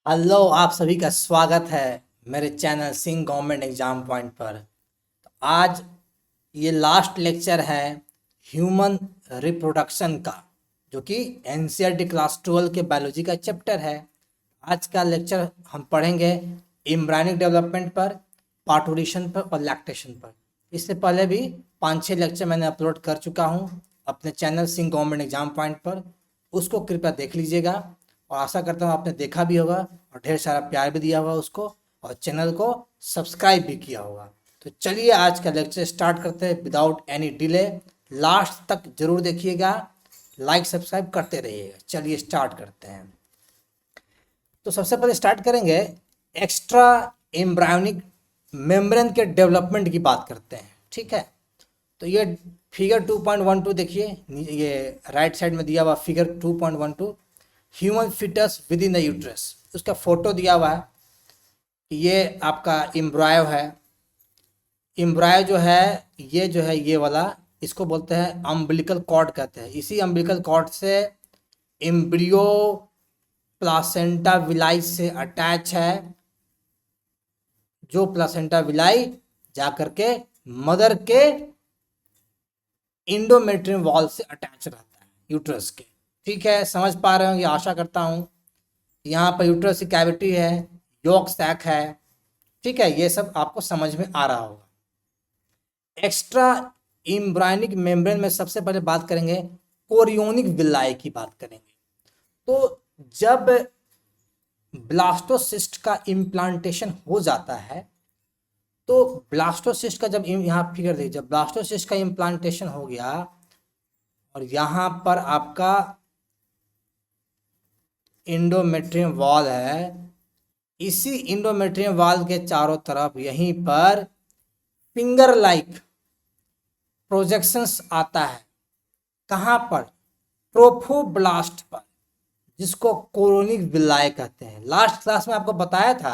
Hello, आप सभी का स्वागत है मेरे channel Singh government exam point पर। आज ये लास्ट लेक्चर है ह्यूमन रिप्रोडक्शन का, जो कि एनसीईआरटी क्लास 12 के बायोलॉजी का चैप्टर है। आज का लेक्चर हम पढ़ेंगे एम्ब्रायनिक डेवलपमेंट पर, पार्टूरेशन पर और लैक्टेशन पर। इससे पहले भी 5-6 लेक्चर मैंने अपलोड कर चुका हूँ अपने channel Singh government exam point पर। उसको कृपया देख लीजिएगा और आशा करता हूँ आपने देखा भी होगा और ढेर सारा प्यार भी दिया होगा उसको, और चैनल को सब्सक्राइब भी किया होगा। तो चलिए आज का लेक्चर स्टार्ट करते हैं विदाउट एनी डिले। लास्ट तक जरूर देखिएगा, लाइक सब्सक्राइब करते रहिएगा। चलिए स्टार्ट करते हैं। तो सबसे पहले स्टार्ट करेंगे एक्स्ट्रा एम्ब्रायोनिक मेम्ब्रेन के डेवलपमेंट की बात करते हैं, ठीक है। तो ये फिगर 2.12 देखिए, ये राइट साइड में दिया हुआ figure 2.12, human fetus within the uterus. उसका फोटो दिया हुआ है। ये आपका एम्ब्रायो है। एम्ब्रायो जो है ये वाला, इसको बोलते हैं अम्बिलिकल कॉर्ड कहते हैं। इसी अम्बिलिकल कॉर्ड से एम्ब्रियो प्लासेंटा विलाई से अटैच है, जो प्लासेंटा विलाई जाकर के मदर के इंडोमेट्रियम वॉल से अटैच रहता है यूट्रस के। ठीक है, समझ पा रहे होंगे आशा करता हूँ। यहाँ पर यूट्रस की कैविटी है, यॉक सैक है, ठीक है, ये सब आपको समझ में आ रहा होगा। एक्स्ट्रा एम्ब्रायनिक मेम्ब्रेन में सबसे पहले बात करेंगे कोरियोनिक विलाय की बात करेंगे। तो जब ब्लास्टोसिस्ट का इम्प्लांटेशन हो जाता है, तो ब्लास्टोसिस्ट का जब यहाँ फिगर देखिए, जब ब्लास्टोसिस्ट का इम्प्लांटेशन हो गया और यहाँ पर आपका इंडोमेट्रियम वॉल है, इसी इंडोमेट्रियम वॉल के चारों तरफ यहीं पर फिंगर लाइक प्रोजेक्शंस आता है। कहाँ पर? ट्रोफोब्लास्ट पर, जिसको कोरोनिक विलाय कहते हैं। लास्ट क्लास में आपको बताया था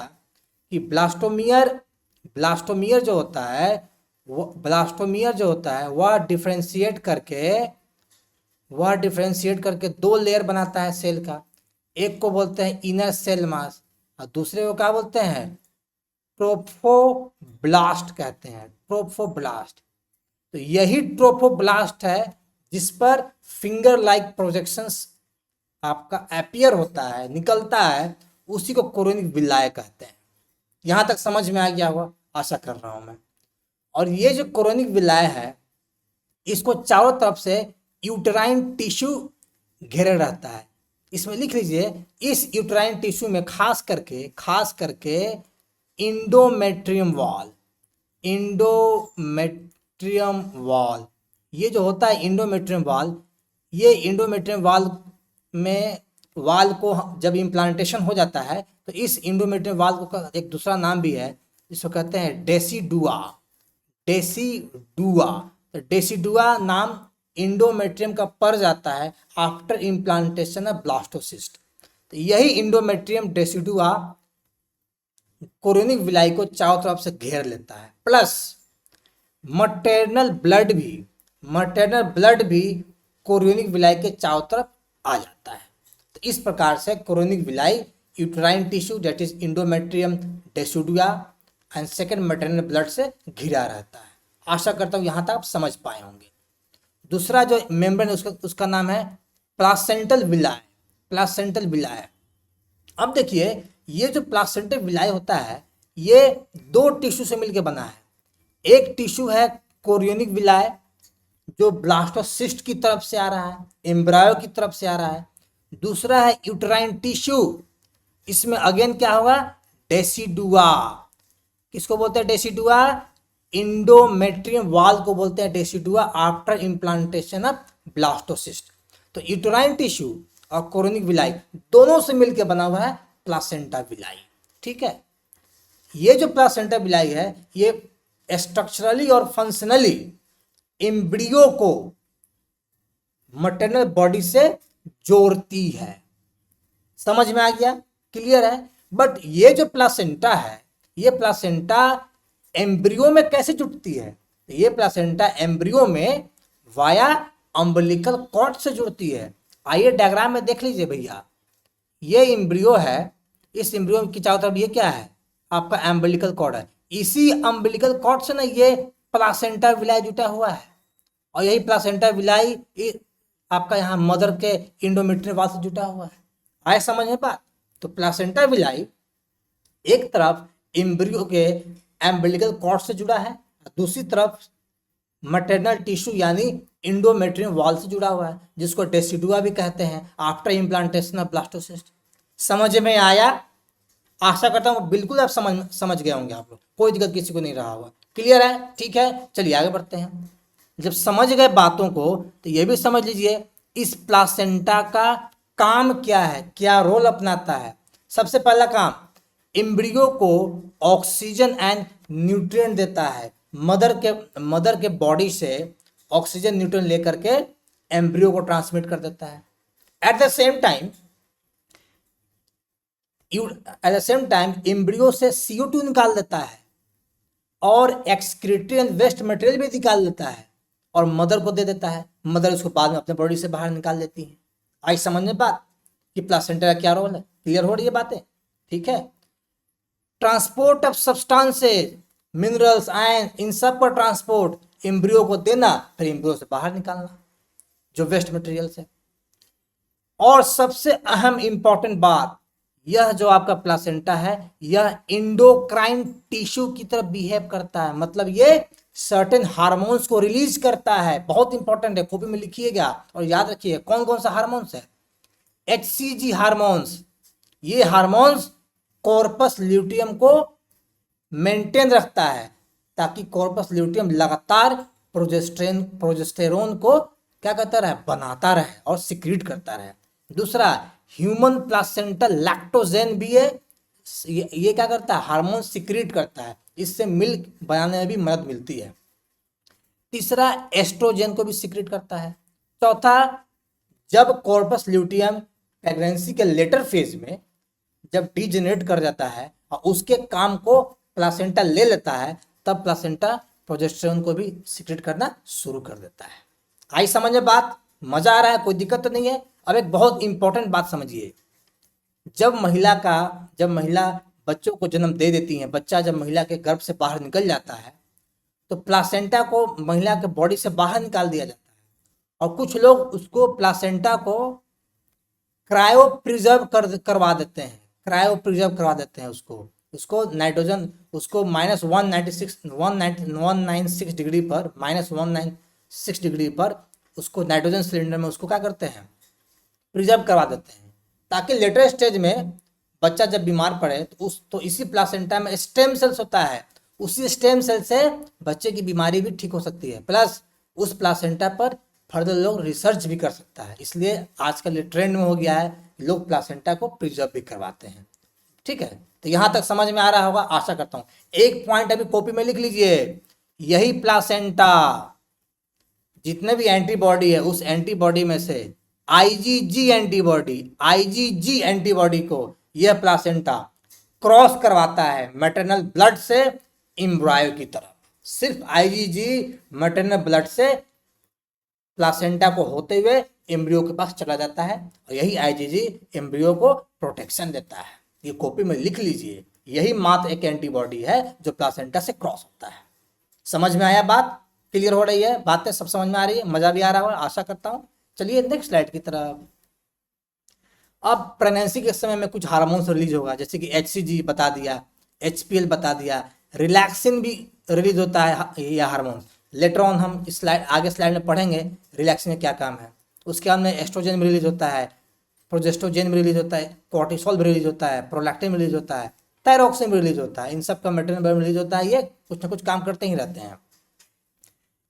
कि ब्लास्टोमियर जो होता है, वह डिफ्रेंशिएट करके दो लेयर बनाता है सेल का। एक को बोलते हैं इनर सेल मास और दूसरे को क्या बोलते हैं? ट्रोफोब्लास्ट कहते हैं, ट्रोफोब्लास्ट। तो यही ट्रोफोब्लास्ट है जिस पर फिंगर लाइक प्रोजेक्शंस आपका अपीयर होता है, निकलता है, उसी को कोरोनिक विलाय कहते हैं। यहां तक समझ में आ गया होगा, आशा कर रहा हूं मैं। और ये जो कोरोनिक विलाय है, इसको चारों तरफ से यूटेराइन टिश्यू घेरे रहता है। इसमें लिख लीजिए, इस यूटेराइन टिश्यू में खास करके इंडोमेट्रियम वॉल, ये जो होता है इंडोमेट्रियम वॉल, ये इंडोमेट्रियम वॉल में वाल को जब इम्प्लांटेशन हो जाता है, तो इस इंडोमेट्रियम वाल को एक दूसरा नाम भी है, जिसको कहते हैं डेसीडुआ। तो डेसीडुआ नाम इंडोमेट्रियम का पड़ जाता है आफ्टर इम्प्लांटेशन ऑफ ब्लास्टोसिस्ट। तो यही इंडोमेट्रियम डेसीडुआ कोरोनिक विलाई को चारों तरफ से घेर लेता है। प्लस मटरनल ब्लड भी कोरोनिक विलाई के चारों तरफ आ जाता है। तो इस प्रकार से chorionic villi, uterine tissue that is endometrium decidua and second maternal blood से घिरा रहता है। आशा करता हूँ यहाँ तक आप समझ पाए होंगे। दूसरा जो मेम्ब्रेन उसका नाम है प्लासेंटल विलाय। अब देखिए, ये जो प्लासेंटल विलाय होता है, ये दो टिश्यू से मिलकर बना है। एक टिश्यू है कोरियोनिक विलाय, जो ब्लास्टोसिस्ट की तरफ से आ रहा है, एम्ब्रायो की तरफ से आ रहा है। दूसरा है यूटेराइन टिश्यू, इसमें अगेन क्या होगा? डेसीडुआ। किसको बोलते हैं डेसीडुआ? इंडोमेट्रियम वॉल को बोलते हैं decidua after implantation of blastocyst. तो यूटेराइन टिश्यू और कोरोनिक विलाई दोनों से मिलकर बना हुआ है प्लासेंटा विलाई। ठीक है, ये जो प्लासेंटा विलाई है, ये स्ट्रक्चरली और फंक्शनली एम्ब्रियो को मटरनल बॉडी से जोड़ती है। समझ में आ गया? क्लियर है? बट ये जो प्लासेंटा है, ये प्लासेंटा एम्ब्रियो में कैसे जुड़ती है? तो ये प्लासेंटा एम्ब्रियो में वाया अम्बिलिकल कॉर्ड से जुड़ती है। आइए डायग्राम में देख लीजिए भैया, ये एम्ब्रियो है, इस एम्ब्रियो की चारों तरफ ये क्या है, आपका अम्बिलिकल कॉर्ड है। इसी अम्बिलिकल कॉर्ड से ना ये प्लासेंटा विलाई जुटा हुआ है, और यही प्लासेंटा विलाई आपका यहाँ मदर के इंडोमेट्रियन वाल से जुटा हुआ है। आए समझ में बात? तो प्लासेंटा विलाई एक तरफ एम्ब्रियो के एम्बिलिकल कॉर्ड से जुड़ा है, दूसरी तरफ मटरनल टिश्यू यानी इंडोमेट्रियन वॉल से जुड़ा हुआ है, जिसको डेसिडुआ भी कहते हैं आफ्टर इम्प्लांटेशन ऑफ ब्लास्टोसिस्ट। समझ में आया? आशा करता हूँ बिल्कुल आप समझ गए होंगे आप लोग, कोई दिक्कत किसी को नहीं रहा होगा। क्लियर है? ठीक है, चलिए आगे बढ़ते हैं। जब समझ गए बातों को तो ये भी समझ लीजिए इस प्लासेंटा का काम क्या है, क्या रोल अपनाता है। सबसे पहला काम, एम्ब्रियो को ऑक्सीजन एंड न्यूट्रिएंट देता है। मदर के बॉडी से ऑक्सीजन न्यूट्रिएंट लेकर के एम्ब्रियो को ट्रांसमिट कर देता है। At the same time embryo से CO2 निकाल देता है और एक्सक्रीटरी एंड वेस्ट मटेरियल भी निकाल देता है और मदर को दे देता है। मदर उसको बाद में अपने बॉडी से बाहर निकाल देती है। आई समझ में बात कि प्लासेंटा का क्या रोल है? क्लियर हो रही है बातें? ठीक है। Transport of substances, minerals, ion, इन सब पर ट्रांसपोर्ट एम्ब्रियो को देना, फिर एम्ब्रियो से बाहर निकालना जो वेस्ट मटेरियल से। और सबसे अहम इंपॉर्टेंट बात, यह जो आपका प्लासेंटा है यह इंडोक्राइन टिश्यू की तरह बिहेव करता है, मतलब ये सर्टेन हार्मोन्स को रिलीज करता है। बहुत इंपॉर्टेंट है, कॉपी में लिखिएगा और याद रखिए कौन कौन सा हार्मोन्स है। HCG हार्मोन्स, ये हार्मोन्स कॉर्पस ल्यूटियम को मेंटेन रखता है ताकि कॉर्पस ल्यूटियम लगातार प्रोजेस्टेरोन को क्या करता रहे, बनाता रहे और सिक्रीट करता रहे। दूसरा, ह्यूमन प्लासेंटा लैक्टोजेन भी है, ये क्या करता है, हार्मोन सिक्रीट करता है, इससे मिल्क बनाने में भी मदद मिलती है। तीसरा, एस्ट्रोजन को भी सिक्रीट करता है। चौथा, जब कॉर्पस ल्यूटियम प्रेगनेंसी के लेटर फेज में जब डीजेनरेट कर जाता है और उसके काम को प्लासेंटा ले लेता है, तब प्लासेंटा प्रोजेस्टेरोन को भी सिक्रेट करना शुरू कर देता है। आई समझ में बात? मजा आ रहा है? कोई दिक्कत तो नहीं है? अब एक बहुत इंपॉर्टेंट बात समझिए, जब महिला बच्चों को जन्म दे देती है, बच्चा जब महिला के गर्भ से बाहर निकल जाता है तो प्लासेंटा को महिला के बॉडी से बाहर निकाल दिया जाता है, और कुछ लोग उसको प्लासेंटा को क्रायो प्रिजर्व करवा देते हैं उसको नाइट्रोजन, उसको -196 डिग्री पर, -196 डिग्री पर उसको नाइट्रोजन सिलेंडर में उसको क्या करते हैं, प्रिजर्व करवा देते हैं, ताकि लेटर स्टेज में बच्चा जब बीमार पड़े तो इसी प्लासेंटा में स्टेम सेल्स होता है, उसी स्टेम सेल से बच्चे की बीमारी भी ठीक हो सकती है, प्लस उस प्लासेंटा पर फर्दर लोग रिसर्च भी कर सकता है। इसलिए आजकल ये ट्रेंड में हो गया है, लोग प्लासेंटा को प्रिजर्व भी करवाते हैं। ठीक है, तो यहाँ तक समझ में आ रहा होगा, आशा करता हूँ। एक पॉइंट अभी कॉपी में लिख लीजिए, यही प्लासेंटा, जितने भी एंटीबॉडी है उस एंटीबॉडी में से IgG एंटीबॉडी को यह प्लासेंटा क्रॉस करवाता है मैटरनल ब्लड से एम्ब्रायो की तरफ। सिर्फ IgG मैटरनल ब्लड से प्लासेंटा को होते हुए एम्ब्रियो के पास चला जाता है, और यही IgG एम्ब्रियो को प्रोटेक्शन देता है। ये कॉपी में लिख लीजिए, यही मात्र एक एंटीबॉडी है जो प्लासेंटा से क्रॉस होता है। समझ में आया बात? क्लियर हो रही है? बातें सब समझ में आ रही है? मजा भी आ रहा होगा, आशा करता हूँ। चलिए नेक्स्ट स्लाइड की तरफ। अब प्रेगनेंसी के समय में कुछ हार्मोन्स रिलीज होगा, जैसे कि HCG बता दिया, HPL बता दिया, रिलैक्सिन भी रिलीज होता है यह हार्मोन। लेटर ऑन हम इस आगे स्लाइड में पढ़ेंगे रिलैक्सिन का क्या काम है। उसके बाद में एस्ट्रोजन भी रिलीज होता है, प्रोजेस्ट्रोजन भी रिलीज होता है, कॉर्टिसोल भी रिलीज होता है, प्रोलैक्टिन भी रिलीज होता है, थायरॉक्सिन भी रिलीज होता है। इन सब का मेटेरियल रिलीज होता है, ये कुछ ना कुछ काम करते ही रहते हैं।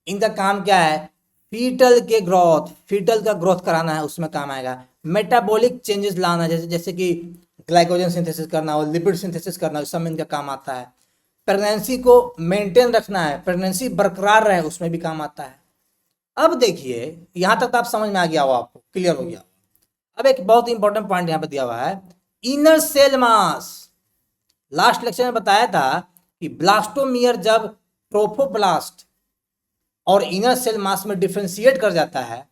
इनका काम क्या है, फीटल का ग्रोथ कराना है, उसमें काम आएगा। मेटाबॉलिक चेंजेस लाना, जैसे कि ग्लाइकोजन सिंथेसिस करना और लिपिड सिंथेसिस करना, उस समय इनका काम आता है। प्रेगनेंसी को मेंटेन रखना है, प्रेगनेंसी बरकरार रहे, उसमें भी काम आता है। अब देखिए यहां तक तो आप समझ में आ गया हो, आपको क्लियर हो गया। अब एक बहुत इंपॉर्टेंट पॉइंट यहाँ पे दिया हुआ है, inner cell mass. Last lecture में बताया था कि ब्लास्टोमियर जब ट्रोफोब्लास्ट और इनर सेल मास में डिफ्रेंशिएट कर जाता है,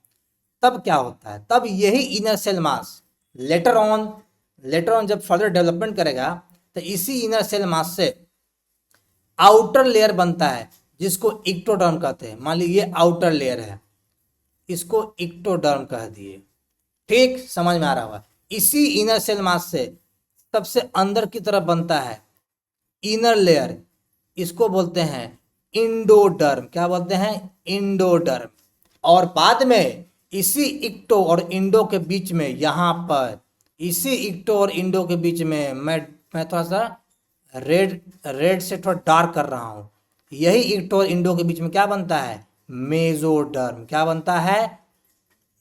तब क्या होता है, तब यही inner cell mass later on later on जब फर्दर डेवलपमेंट करेगा तो इसी इनर सेल मास से आउटर लेयर बनता है जिसको इक्टोडर्म कहते हैं। मान लीजिए ये आउटर लेयर है, इसको इक्टोडर्म कह दिए। ठीक, समझ में आ रहा होगा। इसी इनर सेल मास से सबसे अंदर की तरफ बनता है इनर लेयर, इसको बोलते हैं इंडोडर्म। क्या बोलते हैं? इंडोडर्म। और बाद में इसी इक्टो और इंडो के बीच में, यहां पर इसी इक्टो और इंडो के बीच में मैं थोड़ा सा रेड से थोड़ा डार्क कर रहा हूं, यही इक्टो और इंडो के बीच में क्या बनता है? मेसोडर्म। क्या बनता है?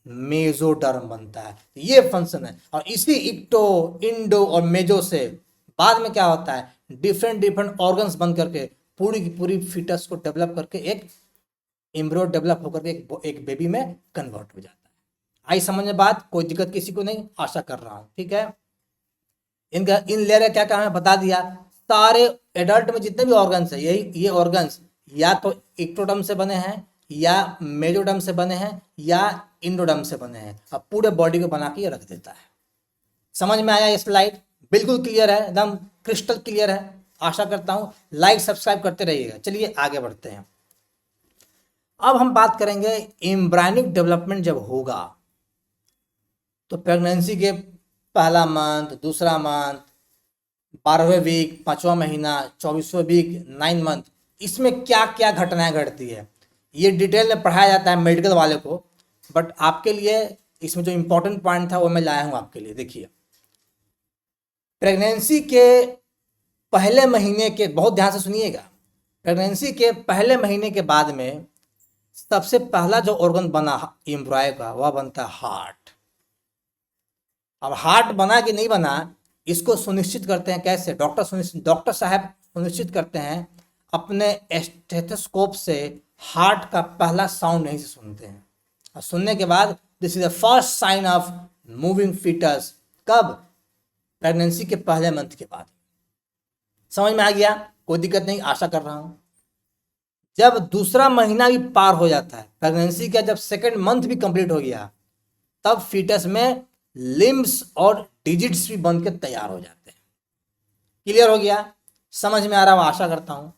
मेसोडर्म बनता है। ये फंक्शन है। और इसी इक्टो, इंडो और मेजो से बाद में क्या होता है? डिफरेंट ऑर्गन्स बन करके पूरी की पूरी फीटस को डेवलप करके एक एम्ब्रियो डेवलप होकर के एक बेबी में कन्वर्ट हो जाता है। आई समझ में बात? कोई दिक्कत किसी को नहीं, आशा कर रहा हूं। ठीक है, इनका इन लेयर का क्या काम है बता दिया। सारे एडल्ट में जितने भी ऑर्गन्स है, यही ये ऑर्गन्स या तो इक्टोडर्म से बने हैं, या मेजोडर्म से बने हैं, या इंडोडर्म से बने हैं। अब पूरे बॉडी को बना के ये रख देता है। समझ में आया ये स्लाइड? बिल्कुल क्लियर है, एकदम क्रिस्टल क्लियर है। आशा करता हूं लाइक सब्सक्राइब करते रहिएगा। चलिए आगे बढ़ते हैं। अब हम बात करेंगे एम्ब्रायनिक डेवलपमेंट जब होगा तो प्रेगनेंसी के पहला मंथ, दूसरा मंथ, 12वें वीक, 5वां महीना, 24वें वीक, 9 मंथ, इसमें क्या क्या घटनाएं घटती है ये डिटेल में पढ़ाया जाता है मेडिकल वाले को। बट आपके लिए इसमें जो इम्पोर्टेंट पॉइंट था वो मैं लाया हूं आपके लिए। देखिए, प्रेगनेंसी के पहले महीने के, बहुत ध्यान से सुनिएगा, प्रेगनेंसी के पहले महीने के बाद में सबसे पहला जो ऑर्गन बना एम्ब्रायो का वह बनता है हार्ट। अब हार्ट बना कि नहीं बना इसको सुनिश्चित करते हैं कैसे? डॉक्टर साहब सुनिश्चित करते हैं अपने स्टेथोस्कोप से हार्ट का पहला साउंड यहीं से सुनते हैं। और सुनने के बाद this is the first sign of moving fetus. कब? प्रेगनेंसी के पहले मंथ के बाद। समझ में आ गया? कोई दिक्कत नहीं, आशा कर रहा हूं। जब दूसरा महीना भी पार हो जाता है प्रेगनेंसी का, जब सेकेंड मंथ भी कंप्लीट हो गया, तब फीटस में लिम्स और डिजिट्स भी बन के तैयार हो जाते हैं। क्लियर हो गया? समझ में आ रहा हूं, आशा करता हूं।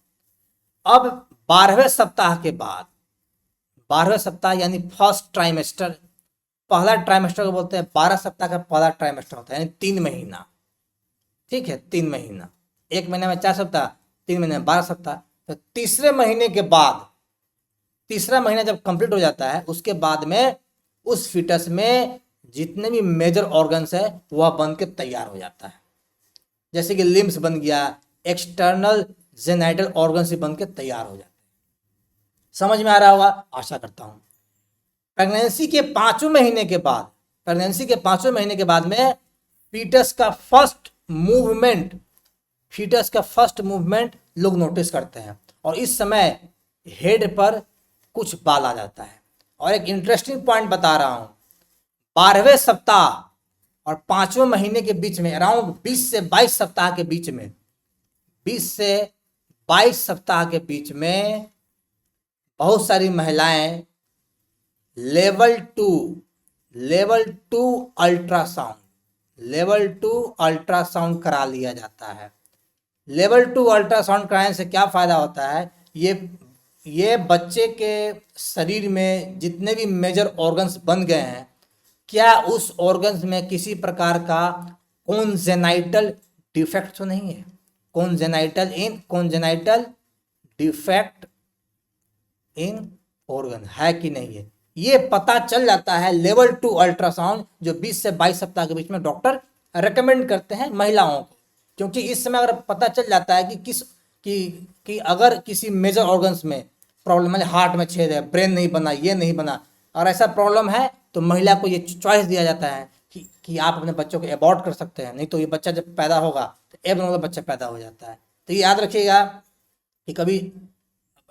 अब 12वें सप्ताह के बाद, 12वें सप्ताह यानी फर्स्ट ट्राइमेस्टर, पहला ट्राइमेस्टर को बोलते हैं 12 सप्ताह का पहला ट्राइमेस्टर होता है, यानी 3 महीना। ठीक है, 3 महीना, 1 महीने में 4 सप्ताह, 3 महीने में 12 सप्ताह। तो तीसरे महीने के बाद, तीसरा महीना जब कंप्लीट हो जाता है, उसके बाद में उस फीटस में जितने भी मेजर ऑर्गन्स है वह बन के तैयार हो जाता है। जैसे कि लिम्स बन गया, एक्सटर्नल जेनाइटल ऑर्गन्स बन के तैयार हो जाते हैं। समझ में आ रहा होगा, आशा करता हूं। प्रेगनेंसी के 5वें महीने के बाद, प्रेगनेंसी के 5वें महीने के बाद में फीटस का फर्स्ट मूवमेंट लोग नोटिस करते हैं। और इस समय हेड पर कुछ बाल आ जाता है। और एक इंटरेस्टिंग पॉइंट बता रहा हूं, 12वें सप्ताह और 5वें महीने के बीच में, अराउंड 20 से 22 सप्ताह के बीच में, 20 से 22 सप्ताह के बीच में बहुत सारी महिलाएं लेवल 2 अल्ट्रासाउंड करा लिया जाता है। लेवल 2 अल्ट्रासाउंड कराने से क्या फायदा होता है? ये बच्चे के शरीर में जितने भी मेजर ऑर्गन्स बन गए हैं, क्या उस ऑर्गन्स में किसी प्रकार का कॉन्जेनाइटल डिफेक्ट तो नहीं है? कॉन्जेनाइटल डिफेक्ट इन ऑर्गन है कि नहीं है, ये पता चल जाता है लेवल 2 अल्ट्रासाउंड, जो 20 से 22 सप्ताह के बीच में डॉक्टर रेकमेंड करते हैं महिलाओं को। क्योंकि इस समय अगर पता चल जाता है कि अगर किसी मेजर ऑर्गन्स में प्रॉब्लम है, हार्ट में छेद है, ब्रेन नहीं बना, ये नहीं बना, और ऐसा प्रॉब्लम है, तो महिला को ये चॉइस दिया जाता है कि आप अपने बच्चों को एबॉर्ट कर सकते हैं, नहीं तो ये बच्चा जब पैदा होगा तो एबनॉर्मल बच्चा पैदा हो जाता है। तो ये याद रखिएगा कि कभी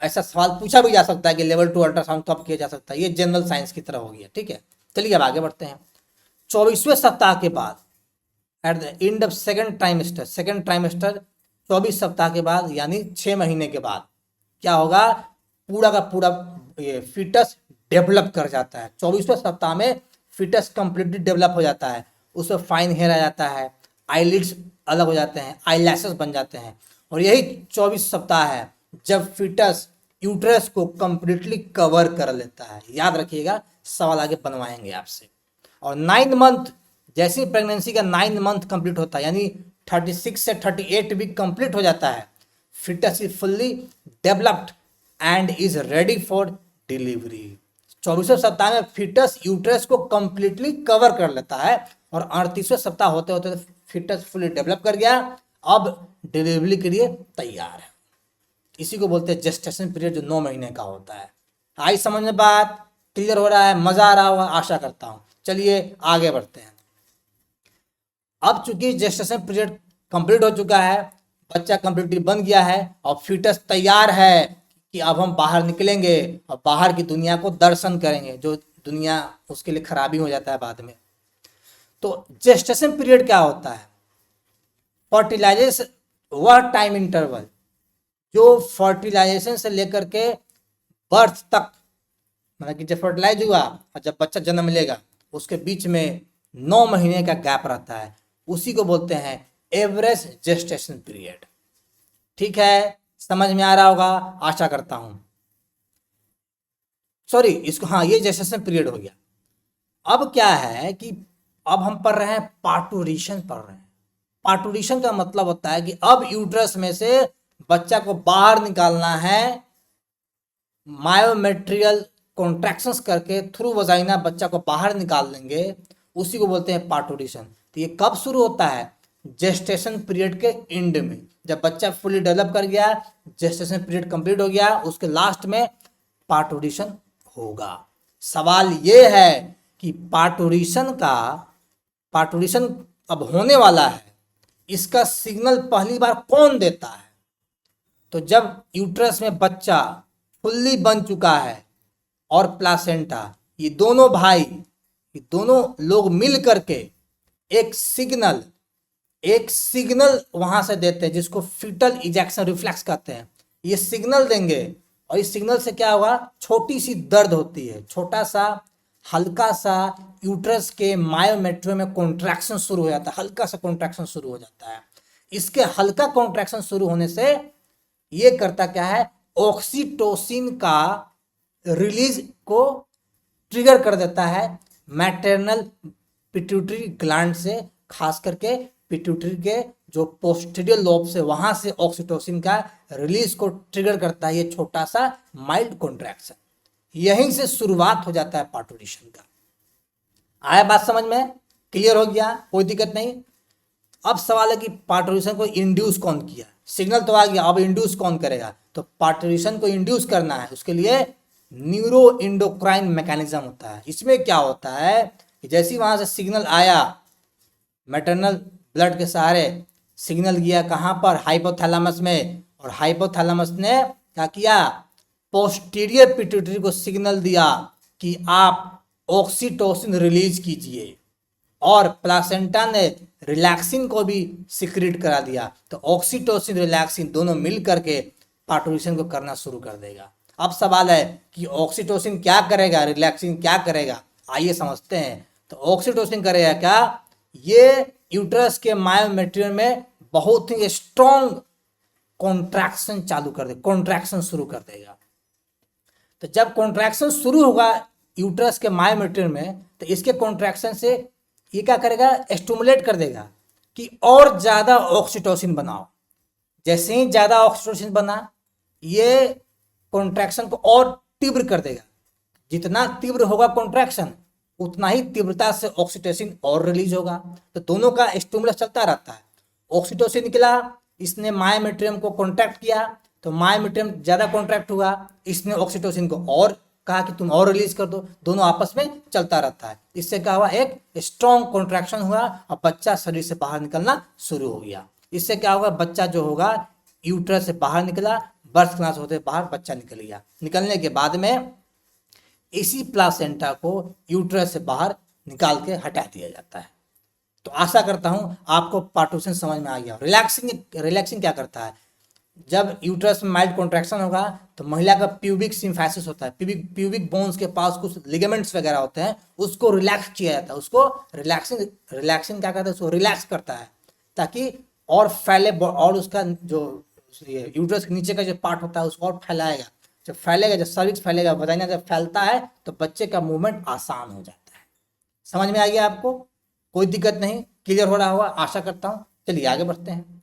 ऐसा सवाल पूछा भी जा सकता है कि लेवल 2 अल्ट्रासाउंड कब किया जा सकता है। ये जनरल साइंस की तरह हो गया। ठीक है, चलिए अब आगे बढ़ते हैं। 24वें सप्ताह के बाद, at the end of second trimester 24 सप्ताह के बाद यानी 6 महीने के बाद क्या होगा? पूरा का पूरा ये फीटस डेवलप कर जाता है। 24वें सप्ताह में फीटस कंप्लीटली डेवलप हो जाता है। उसमें फाइन हेयर आ जाता है, आईलिड्स अलग हो जाते हैं, आईलैशेस बन जाते हैं। और यही 24 सप्ताह है जब फीटस यूट्रस को कंप्लीटली कवर कर लेता है। याद रखिएगा, सवाल आगे बनवाएंगे आपसे। और 9 मंथ, जैसे ही प्रेगनेंसी का 9 मंथ कंप्लीट होता है, यानी 36 से 38 वीक कंप्लीट हो जाता है, foetus is fully developed and is ready for delivery. 24वें सप्ताह में फीटस यूट्रस को कंप्लीटली कवर कर लेता है और 38वें सप्ताह होते होते फीटस फुल्ली डेवलप कर गया, अब डिलीवरी के लिए तैयार है। इसी को बोलते हैं जेस्टेशन पीरियड, जो 9 महीने का होता है। आई समझ में बात? क्लियर हो रहा है? मजा आ रहा होगा आशा करता हूं। चलिए आगे बढ़ते हैं। अब चूंकि जेस्टेशन पीरियड कंप्लीट हो चुका है, बच्चा कंप्लीटली बन गया है और फीटस तैयार है कि अब हम बाहर निकलेंगे और बाहर की दुनिया को दर्शन करेंगे, जो दुनिया उसके लिए खराबी हो जाता है बाद में। तो जेस्टेशन पीरियड क्या होता है? फर्टिलाइजेशन, वह टाइम इंटरवल जो फर्टिलाइजेशन से लेकर के बर्थ तक, मतलब कि जब फर्टिलाइज हुआ और जब बच्चा जन्म लेगा उसके बीच में 9 महीने का गैप रहता है, उसी को बोलते हैं एवरेज जेस्टेशन पीरियड। ठीक है, समझ में आ रहा होगा आशा करता हूं। सॉरी, इसको, हाँ, ये जेस्टेशन पीरियड हो गया। अब क्या है कि अब हम पढ़ रहे हैं पार्टुरिशन पढ़ रहे हैं। पार्टुरिशन का मतलब होता है कि अब यूट्रस में से बच्चा को बाहर निकालना है, मायोमेट्रियल कॉन्ट्रैक्शंस करके थ्रू वजाइना बच्चा को बाहर निकाल लेंगे, उसी को बोलते हैं पार्टुरिशन। तो ये कब शुरू होता है? जेस्टेशन पीरियड के एंड में, जब बच्चा फुली डेवलप कर गया, जेस्टेशन पीरियड कंप्लीट हो गया, उसके लास्ट में पार्टुरिशन होगा। सवाल ये है कि पार्टुरिशन अब होने वाला है, इसका सिग्नल पहली बार कौन देता है? तो जब यूट्रस में बच्चा फुल्ली बन चुका है और प्लासेंटा, ये दोनों भाई, ये दोनों लोग मिल करके एक सिग्नल वहां से देते हैं, जिसको फीटल इजेक्शन रिफ्लेक्स कहते हैं। ये सिग्नल देंगे और इस सिग्नल से क्या होगा? छोटी सी दर्द होती है, छोटा सा हल्का सा यूट्रस के मायोमेट्रियम में कॉन्ट्रैक्शन शुरू हो जाता है, हल्का सा कॉन्ट्रैक्शन शुरू हो जाता है। इसके हल्का कॉन्ट्रैक्शन शुरू होने से ये करता क्या है? ऑक्सीटोसिन का रिलीज को ट्रिगर कर देता है मैटरनल पिट्यूटरी ग्लैंड से, खास करके पिट्यूटरी के जो पोस्टीरियर लोब से, वहां से ऑक्सीटोसिन का रिलीज को ट्रिगर करता है ये छोटा सा माइल्ड कॉन्ट्रैक्शन। यहीं से शुरुआत हो जाता है पार्टुरिशन का। आया बात समझ में? क्लियर हो गया? कोई दिक्कत नहीं। अब सवाल है कि पार्टुरिशन को इंड्यूस कौन किया? सिग्नल तो आ गया, अब इंड्यूस कौन करेगा? तो पार्टुरिशन को इंड्यूस करना है, उसके लिए न्यूरो इंडोक्राइन मैकेनिज्म होता है। इसमें क्या होता है कि जैसे वहां से सिग्नल आया, मैटरनल ब्लड के सहारे सिग्नल गया कहाँ पर? हाइपोथैलेमस में। और हाइपोथैलेमस ने क्या किया? पोस्टीरियर पिट्यूटरी को सिग्नल दिया कि आप ऑक्सीटोसिन रिलीज कीजिए, और प्लासेंटा ने रिलैक्सिन को भी सिक्रीट करा दिया। तो ऑक्सीटोसिन रिलैक्सिन दोनों मिल करके पार्टुरिशन को करना शुरू कर देगा। अब सवाल है कि ऑक्सीटोसिन क्या करेगा, रिलैक्सिन क्या करेगा? आइए समझते हैं। तो ऑक्सीटोसिन करेगा क्या? ये यूट्रस के मायोमेट्रियम में बहुत ही स्ट्रॉन्ग कॉन्ट्रैक्शन चालू कर देगा, कॉन्ट्रैक्शन शुरू कर देगा। तो जब कॉन्ट्रैक्शन शुरू होगा यूट्रस के मायोमेट्रियम में, तो इसके कॉन्ट्रैक्शन से ये क्या करेगा? स्टिमुलेट कर देगा कि और ज़्यादा ऑक्सीटोसिन बनाओ। जैसे ही ज़्यादा ऑक्सीटोसिन बना, ये कॉन्ट्रैक्शन को और तीव्र कर देगा। जितना तीव्र होगा कॉन्ट्रैक्शन, उतना ही तीव्रता से ऑक्सीटोसिन और रिलीज होगा। तो दोनों का स्टिमुलस चलता रहता है। ऑक्सीटोसिन निकला, इसने मायोमेट्रियम को कॉन्ट्रैक्ट किया, तो मायोमेट्रियम ज़्यादा कॉन्ट्रैक्ट हुआ, इसने ऑक्सीटोसिन को और कहा कि तुम और रिलीज कर दो, दोनों आपस में चलता रहता है। इससे क्या हुआ? एक स्ट्रॉन्ग कॉन्ट्रैक्शन हुआ और बच्चा शरीर से बाहर निकलना शुरू हो गया। इससे क्या होगा? बच्चा जो होगा यूट्रस से बाहर निकला, बर्थ क्लास होते बाहर बच्चा निकल गया। निकलने के बाद में इसी प्लासेंटा को यूट्रस से बाहर निकाल के हटा दिया जाता है। तो आशा करता हूं आपको पार्टुरिशन समझ में आ गया। रिलैक्सिंग क्या करता है? जब यूट्रस में माइल्ड कॉन्ट्रैक्शन होगा तो महिला का प्यूबिक सिम्फाइसिस होता है, प्यूबिक बोन्स के पास कुछ लिगामेंट्स वगैरह होते हैं, उसको रिलैक्स किया जाता है। उसको रिलैक्सिंग क्या करता है? उसको रिलैक्स करता है। ताकि और फैले, और उसका जो ये यूट्रस के नीचे का जो पार्ट होता है उसको और फैलाएगा। जब फैलेगा, जब सर्विक्स फैलेगा, वजाइना जब फैलता है तो बच्चे का मूवमेंट आसान हो जाता है। समझ में आ गया आपको? कोई दिक्कत नहीं, क्लियर हो रहा होगा आशा करता हूँ। चलिए आगे बढ़ते हैं।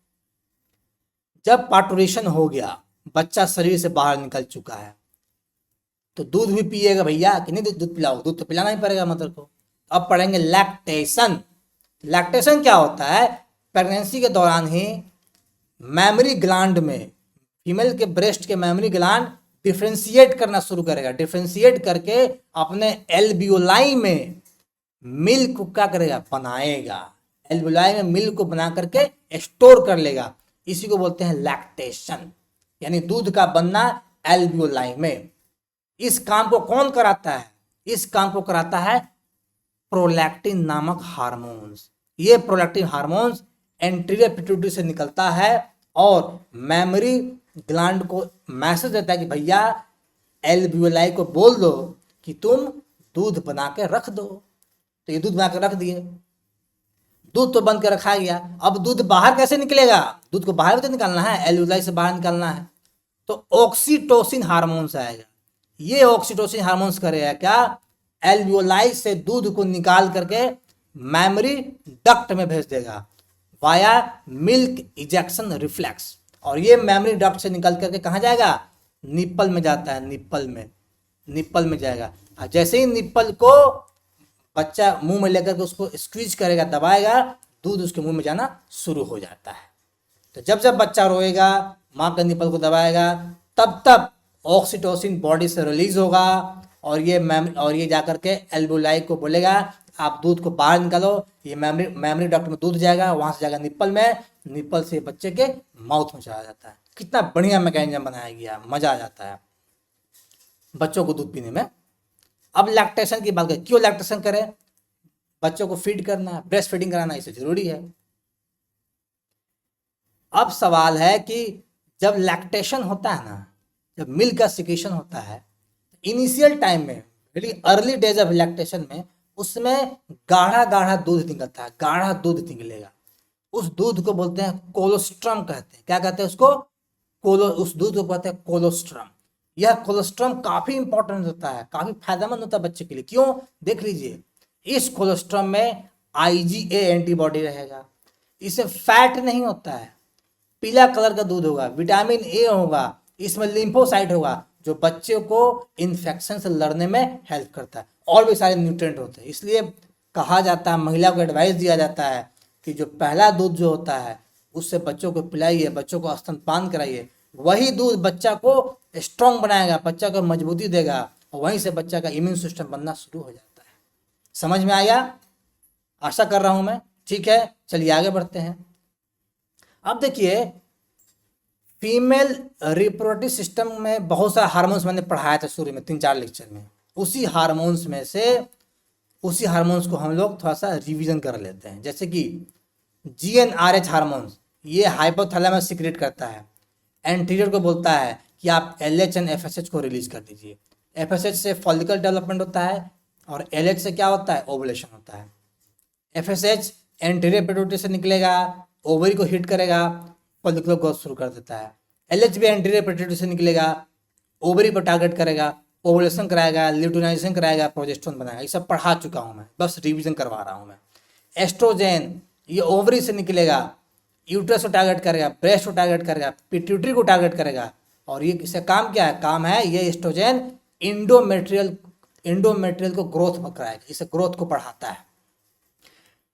जब पार्टुरेशन हो गया, बच्चा शरीर से बाहर निकल चुका है, तो दूध भी पिएगा भैया कि नहीं? दूध पिलाओ, दूध तो पिलाना ही पड़ेगा मदर को। अब पढ़ेंगे लैक्टेशन। लैक्टेशन क्या होता है? प्रेगनेंसी के दौरान ही मैमरी ग्लैंड में, फीमेल के ब्रेस्ट के मैमरी ग्लैंड डिफ्रेंशिएट करना शुरू करेगा। डिफ्रेंशिएट करके अपने एल्वियोलाई में मिल्क को क्या करेगा? बनाएगा। एल्वियोलाई में मिल्क को बना करके स्टोर कर लेगा। इसी को बोलते हैं लैक्टेशन, यानी दूध का बनना एल्वियोलाई में। इस काम को कौन कराता है? इस काम को कराता है प्रोलैक्टिन नामक हार्मोन्स। ये प्रोलैक्टिन हार्मोन्स एंटीरियर पिट्यूटरी से निकलता है और मेमोरी ग्लैंड को मैसेज देता है कि भैया एल्वियोलाई को बोल दो कि तुम दूध बना के रख दो। तो ये दूध बना के रख दिए, दूध तो बन के रखा गया। अब दूध बाहर कैसे निकलेगा? दूध को बाहर भी तो निकालना है, एल्वियोलाई से बाहर निकालना है, तो ऑक्सीटोसिन हार्मोन्स आएगा। ये ऑक्सीटोसिन हार्मोन्स करेगा क्या? एल्वियोलाई से दूध को निकाल करके मेमोरी डक्ट में भेज देगा वाया मिल्क इजेक्शन रिफ्लेक्स। और ये मेमोरी डक्ट से निकल करके कहाँ जाएगा? निप्पल में जाता है। निप्पल में जाएगा। और जैसे ही निप्पल को बच्चा मुंह में लेकर के उसको स्क्वीज करेगा, दबाएगा, दूध उसके मुंह में जाना शुरू हो जाता है। तो जब जब बच्चा रोएगा, माँ के निप्पल को दबाएगा, तब तब ऑक्सीटोसिन बॉडी से रिलीज होगा और ये जाकर के एल्वियोलाई को बोलेगा आप दूध को बाहर निकालो। ये मेमोरी डक्ट में दूध जाएगा, वहां से जाएगा निप्पल में, निप्पल से बच्चे के माउथ में चला जाता है। कितना बढ़िया मैकेनिज्म बनाया गया, मजा आ जाता है बच्चों को दूध पीने में। अब लैक्टेशन की बात करें, क्यों लैक्टेशन करें? बच्चों को फीड करना, ब्रेस्ट फीडिंग कराना, इसे जरूरी है। अब सवाल है कि जब लैक्टेशन होता है ना, जब मिल्क का सिक्रीशन होता है, इनिशियल टाइम में, अर्ली डेज ऑफ लैक्टेशन में, उसमें गाढ़ा गाढ़ा दूध निकलता है, गाढ़ा दूध निकलेगा। उस दूध को बोलते हैं कोलोस्ट्रम कहते हैं। क्या कहते हैं उसको? उस दूध को कहते हैं कोलोस्ट्रम। यह कोलोस्ट्रम काफी इंपॉर्टेंट होता है, काफी फायदेमंद होता है बच्चे के लिए। क्यों? देख लीजिए, इस कोलोस्ट्रम में IgA एंटीबॉडी रहेगा, इससे फैट नहीं होता है, पीला कलर का दूध होगा, विटामिन A होगा, इसमें लिम्फोसाइट होगा जो बच्चे को इन्फेक्शन से लड़ने में हेल्प करता है, और भी सारे न्यूट्रिएंट होते हैं। इसलिए कहा जाता है, महिला को एडवाइस दिया जाता है कि जो पहला दूध जो होता है उससे बच्चों को पिलाइए, बच्चों को स्तनपान कराइए। वही दूध बच्चा को स्ट्रांग बनाएगा, बच्चा को मजबूती देगा, और वहीं से बच्चा का इम्यून सिस्टम बनना शुरू हो जाता है। समझ में आया? आशा कर रहा हूं मैं। ठीक है, चलिए आगे बढ़ते हैं। अब देखिए, फीमेल रिप्रोडक्टिव सिस्टम में बहुत सारे हार्मोन्स मैंने पढ़ाया था शुरू में 3-4 लेक्चर में। उसी हार्मोन्स को हम लोग थोड़ा सा रिवीजन कर लेते हैं। जैसे कि GnRH हार्मोन्स, ये हाइपोथैलेमस सिक्रेट करता है, एंटीरियर को बोलता है कि आप LH एंड FSH को रिलीज कर दीजिए। FSH से फॉलिकल डेवलपमेंट होता है और LH से क्या होता है? ओवुलेशन होता है। FSH एंटीरियर पिट्यूटरी से निकलेगा, ओवरी को हिट करेगा, फॉलिकुलर ग्रोथ शुरू कर देता है। LH भी एंटीरियर पिट्यूटरी से निकलेगा, ओवरी पर टारगेट करेगा, ओवुलेशन कराएगा, ल्यूटिनाइजेशन कराएगा, प्रोजेस्टेरोन बनाएगा। ये सब पढ़ा चुका हूँ मैं, बस रिवीजन करवा रहा हूँ मैं। एस्ट्रोजेन, ये ओवरी से निकलेगा, यूट्रस को टारगेट करेगा, ब्रेस्ट को टारगेट करेगा, पिट्यूटरी को टारगेट करेगा। और ये इसका काम क्या है? काम है ये एस्ट्रोजेन इंडोमेट्रियल को ग्रोथ कराएगा, इसे ग्रोथ को बढ़ाता है।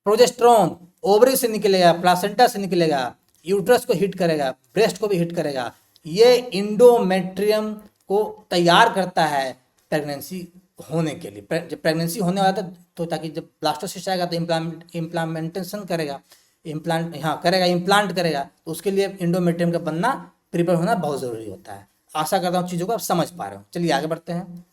प्रोजेस्टेरोन ओवरी से निकलेगा, प्लासेंटा से निकलेगा, यूट्रस को हिट करेगा, ब्रेस्ट को भी हिट करेगा। ये इंडोमेट्रियम को तैयार करता है प्रेगनेंसी होने के लिए। जब प्रेगनेंसी होने वाला था तो ताकि जब ब्लास्टोसिस्ट आएगा तो इम्प्लांटेशन करेगा, इम्प्लांट करेगा, तो उसके लिए इंडोमेट्रियम का बनना, प्रिपेयर होना बहुत ज़रूरी होता है। आशा करता हूँ चीज़ों को आप समझ पा रहे हो। चलिए आगे बढ़ते हैं।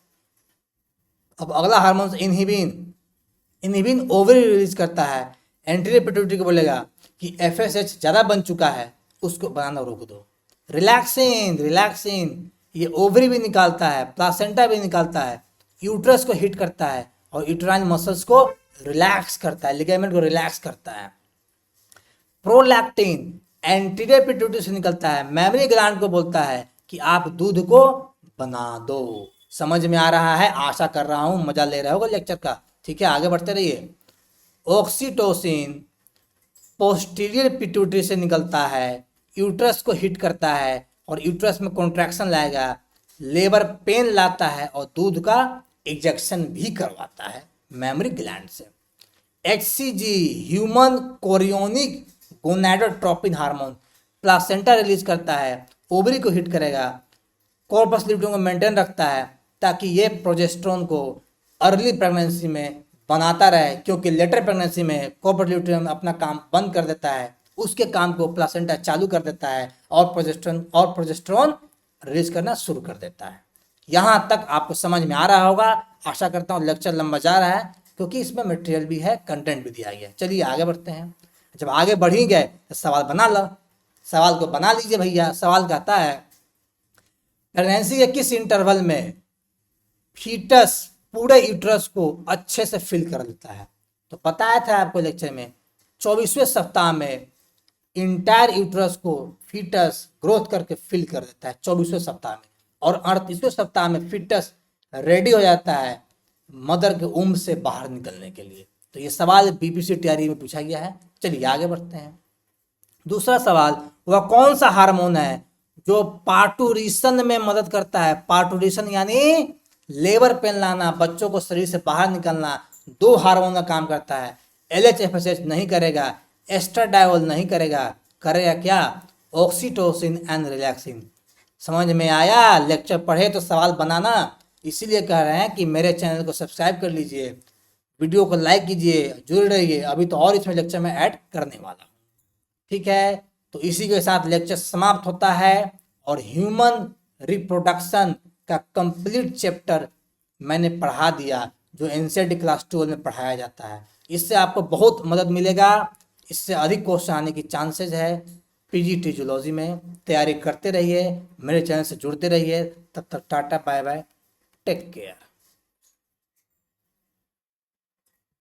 अब अगला हार्मोन इनहिबिन ओवरी रिलीज करता है, एंटीरियर पिट्यूटरी को बोलेगा कि FSH ज़्यादा बन चुका है, उसको बनाना रोक दो। रिलैक्सिन ये ओवरी भी निकालता है, प्लासेंटा भी निकालता है, यूट्रस को हिट करता है और यूट्राइन मसल्स को रिलैक्स करता है, लिगामेंट को रिलैक्स करता है। प्रोलैक्टिन एंटीरियर पिट्यूटरी से निकलता है, मेमरी ग्लैंड को बोलता है कि आप दूध को बना दो। समझ में आ रहा है? आशा कर रहा हूं मजा ले रहे होगे लेक्चर का। ठीक है, आगे बढ़ते रहिए। ऑक्सीटोसिन पोस्टीरियर पिट्यूटरी से निकलता है, यूट्रस को हिट करता है और यूट्रस में कॉन्ट्रैक्शन लाएगा, लेबर पेन लाता है और दूध का इंजेक्शन भी करवाता है मेमरी ग्लैंड से। HCG human chorionic gonadotropin hormone placenta release करता है, ओवरी को हिट करेगा, कॉर्पस ल्यूटियम को मेंटेन रखता है ताकि ये प्रोजेस्टेरोन को अर्ली प्रेगनेंसी में बनाता रहे, क्योंकि लेटर प्रेगनेंसी में कॉर्पस ल्यूटियम अपना काम बंद कर देता है, उसके काम को प्लासेंटा चालू कर देता है और प्रोजेस्टेरोन रिलीज करना शुरू कर देता है। यहाँ तक आपको समझ में आ रहा होगा। आशा करता हूँ लेक्चर लंबा जा रहा है क्योंकि इसमें मटेरियल भी है, कंटेंट भी दिया गया है। चलिए आगे बढ़ते हैं। जब आगे बढ़ ही गए तो सवाल बना लो, सवाल को बना लीजिए भैया। सवाल कहता है प्रेगनेंसी के किस इंटरवल में फीटस पूरे यूट्रस को अच्छे से फिल कर लेता है? तो बताया था आपको लेक्चर में 24वें सप्ताह में इंटायर यूट्रस को फीटस ग्रोथ करके फिल कर देता है 24वें सप्ताह में, और 38वें सप्ताह में फीटस रेडी हो जाता है मदर के उम्र से बाहर निकलने के लिए। तो ये सवाल बीपीसी तैयारी में पूछा गया है। चलिए आगे बढ़ते हैं। दूसरा सवाल, वह कौन सा हार्मोन है जो पार्टूरिशन में मदद करता है? पार्टूरिशन यानी लेबर पेन लाना, बच्चों को शरीर से बाहर निकलना, दो हार्मोन का काम करता है। LHFSH नहीं करेगा, एस्ट्राडायोल नहीं करेगा, करेगा क्या? Oxytocin and relaxin. समझ में आया? लेक्चर पढ़े तो सवाल बनाना, इसीलिए कह रहे हैं कि मेरे चैनल को सब्सक्राइब कर लीजिए, वीडियो को लाइक कीजिए, जुड़ रहिए, अभी तो और इसमें लेक्चर में ऐड करने वाला हूँ। ठीक है, तो इसी के साथ लेक्चर समाप्त होता है और ह्यूमन रिप्रोडक्शन का कंप्लीट चैप्टर मैंने पढ़ा दिया जो NCERT क्लास 12 में पढ़ाया जाता है। इससे आपको बहुत मदद मिलेगा, इससे अधिक क्वेश्चन आने की चांसेस है। PGT जूलॉजी में तैयारी करते रहिए, मेरे चैनल से जुड़ते रहिए। तब तक tata bye bye, take care.